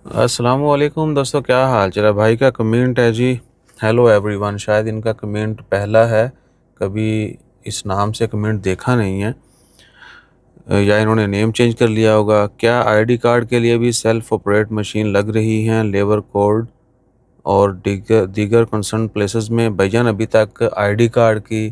السلام علیکم دوستو، کیا حال چال ہے؟ بھائی کا کمنٹ ہے جی، ہیلو ایوری ون، شاید ان کا کمنٹ پہلا ہے، کبھی اس نام سے کمنٹ دیکھا نہیں ہے، یا انہوں نے نیم چینج کر لیا ہوگا۔ کیا آئی ڈی کارڈ کے لیے بھی سیلف آپریٹ مشین لگ رہی ہیں لیبر کوڈ اور دیگر کنسرن پلیسز میں؟ بھائی جان، ابھی تک آئی ڈی کارڈ کی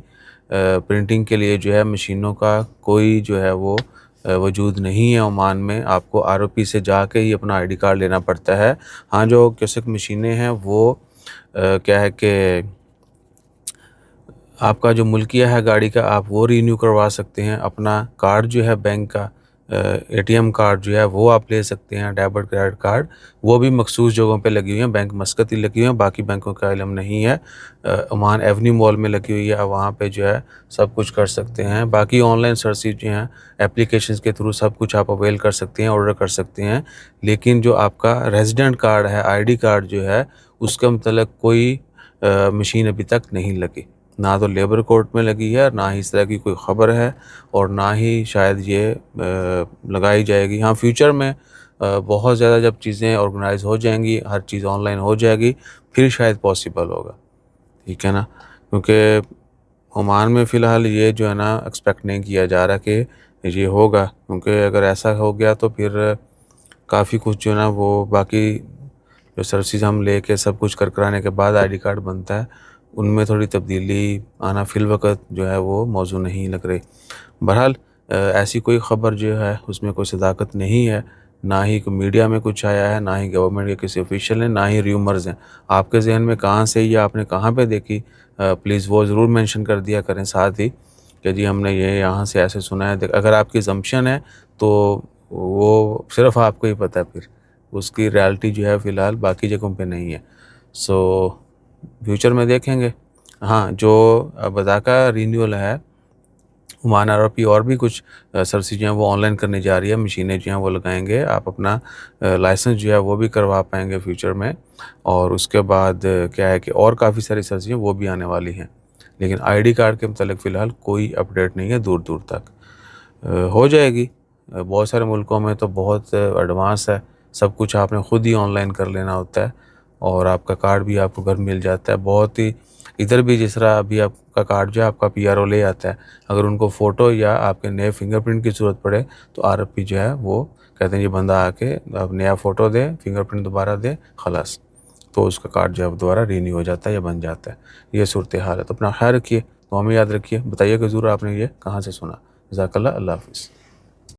پرنٹنگ کے لیے جو ہے مشینوں کا کوئی جو ہے وہ وجود نہیں ہے عمان میں۔ آپ کو آر او پی سے جا کے ہی اپنا آئی ڈی کارڈ لینا پڑتا ہے۔ ہاں، جو کیسک مشینیں ہیں وہ کیا ہے کہ آپ کا جو ملکیہ ہے گاڑی کا، آپ وہ رینیو کروا سکتے ہیں۔ اپنا کارڈ جو ہے بینک کا، اے ٹی ایم کارڈ جو ہے وہ آپ لے سکتے ہیں، ڈیبٹ کریڈٹ کارڈ، وہ بھی مخصوص جگہوں پہ لگی ہوئی ہیں۔ بینک مسقط ہی لگی ہوئی ہیں، باقی بینکوں کا علم نہیں ہے۔ عمان ایونیو مال میں لگی ہوئی ہے، وہاں پہ جو ہے سب کچھ کر سکتے ہیں۔ باقی آن لائن سروسز جو ہیں اپلیکیشنز کے تھرو سب کچھ آپ اویل کر سکتے ہیں، آرڈر کر سکتے ہیں۔ لیکن جو آپ کا ریزیڈنٹ کارڈ ہے، آئی ڈی کارڈ جو ہے، اس کا متعلق کوئی مشین ابھی تک نہیں لگی، نہ تو لیبر کورٹ میں لگی ہے، نہ ہی اس طرح کی کوئی خبر ہے، اور نہ ہی شاید یہ لگائی جائے گی۔ ہاں، فیوچر میں بہت زیادہ جب چیزیں آرگنائز ہو جائیں گی، ہر چیز آن لائن ہو جائے گی، پھر شاید پاسبل ہوگا، ٹھیک ہے نا؟ کیونکہ عمان میں فی الحال یہ جو ہے نا ایکسپیکٹ نہیں کیا جا رہا کہ یہ ہوگا، کیونکہ اگر ایسا ہو گیا تو پھر کافی کچھ جو ہے نا وہ باقی جو سروسز ہم لے کے سب کچھ کرانے کے بعد آئی ڈی کارڈ بنتا ہے، ان میں تھوڑی تبدیلی آنا فی الوقت جو ہے وہ موضوع نہیں لگ رہی۔ بہرحال ایسی کوئی خبر جو ہے اس میں کوئی صداقت نہیں ہے، نہ ہی میڈیا میں کچھ آیا ہے، نہ ہی گورنمنٹ کے کسی آفیشیل نے، نہ ہی ریومرز ہیں۔ آپ کے ذہن میں کہاں سے یا آپ نے کہاں پہ دیکھی، پلیز وہ ضرور مینشن کر دیا کریں ساتھ ہی کہ جی ہم نے یہ یہاں سے ایسے سنا ہے۔ اگر آپ کی زمپشن ہے تو وہ صرف آپ کو ہی پتہ ہے، پھر اس کی ریالٹی جو ہے فی الحال باقی جگہوں پہ نہیں ہے۔ سو فیوچر میں دیکھیں گے۔ ہاں، جو بذاکہ رینیول ہے عمان آر او پی، اور بھی کچھ سروسز جو ہیں وہ آن لائن کرنے جا رہی ہے، مشینیں جو ہیں وہ لگائیں گے، آپ اپنا لائسنس جو ہے وہ بھی کروا پائیں گے فیوچر میں، اور اس کے بعد کیا ہے کہ اور کافی ساری سروسز وہ بھی آنے والی ہیں۔ لیکن آئی ڈی کارڈ کے متعلق فی الحال کوئی اپڈیٹ نہیں ہے دور دور تک۔ ہو جائے گی، بہت سارے ملکوں میں تو بہت ایڈوانس ہے، سب کچھ آپ نے خود ہی آن لائن کر لینا ہوتا ہے، اور آپ کا کارڈ بھی آپ کو گھر مل جاتا ہے۔ بہت ہی ادھر بھی جس طرح ابھی آپ کا کارڈ جو ہے آپ کا پی آر او لے آتا ہے، اگر ان کو فوٹو یا آپ کے نئے فنگر پرنٹ کی ضرورت پڑے تو آر او پی جو ہے وہ کہتے ہیں یہ بندہ آ کے آپ نیا فوٹو دے، فنگر پرنٹ دوبارہ دے، خلاص، تو اس کا کارڈ جو ہے دوبارہ رینیو ہو جاتا ہے یا بن جاتا ہے۔ یہ صورتحال ہے، تو اپنا خیال رکھیے، تو ہمیں یاد رکھیے، بتائیے کہ ضرور آپ نے یہ کہاں سے سنا۔ جزاک اللہ، اللہ حافظ۔